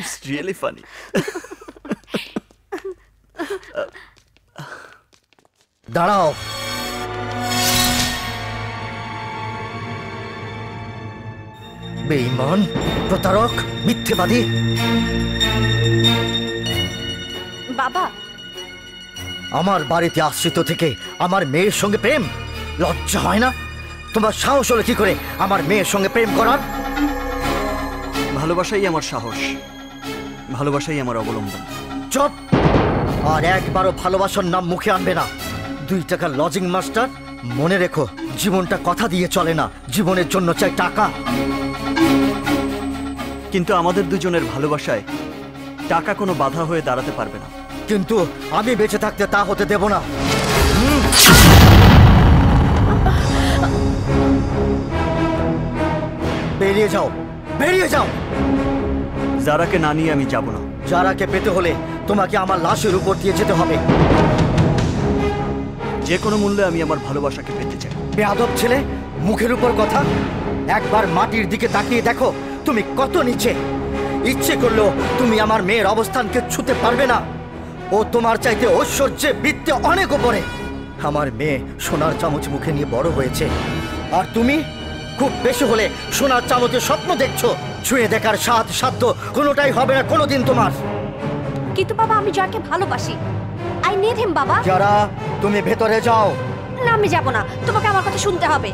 It's really funny. দাঁড়াও। বেঈমান, প্রতারক, মিথ্যেবাদী। বাবা, আমার বাড়িতে আশ্রিত থেকে আমার মেয়ের সঙ্গে প্রেম, লজ্জা হয় না? তোমার সাহস হলো কি করে আমার মেয়ের সঙ্গে প্রেম করার? ভালোবাসাই আমার সাহস, ভালোবাসাই আমার অবলম্বন। চুপ! আর একবারও ভালোবাসার নাম মুখে আনবে না। 2 টাকার লজিং মাস্টার। মনে রেখো, জীবনটা কথা দিয়ে চলে না, জীবনের জন্য চাই টাকা। কিন্তু আমাদের দুজনের ভালোবাসায় টাকা কোনো বাধা হয়ে দাঁড়াতে পারবে না। কিন্তু আমি বেঁচে থাকতে তা হতে দেব না। বেরিয়ে যাও, বেরিয়ে যাও। যারাকে না নিয়ে আমি যাব না। যারাকে পেতে হলে তোমাকে আমার লাশের উপর দিয়ে যেতে হবে। যে কোনো মূল্যে আমি আমার ভালোবাসাকে পেতে চাই। বেয়াদব ছেলে, মুখের উপর কথা। একবার মাটির দিকে তাকিয়ে দেখো তুমি কত নিচে। ইচ্ছে করলেও তুমি আমার মেয়ের অবস্থানকে ছুঁতে পারবে না। ও তোমার চাইতে ঐশ্বর্যে বৃত্তে অনেক উপরে। আমার মেয়ে সোনার চামচ মুখে নিয়ে বড় হয়েছে, আর তুমি খুব বেশি হলে সোনার চামচে স্বপ্ন দেখছো। ছুঁয়ে দেখার সাধ্য কোনোটাই হবে না কোনোদিন তোমার। কিন্তু বাবা, আমি যাকে ভালোবাসি, আই নিড হিম বাবা। যারা, তুমি ভেতরে যাও। না, আমি যাব না, তোমাকে আমার কথা শুনতে হবে।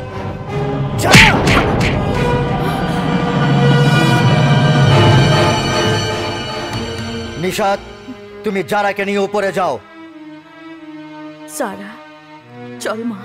নিশাত, তুমি যারাকে নিয়ে উপরে যাও। সারা, চল মা।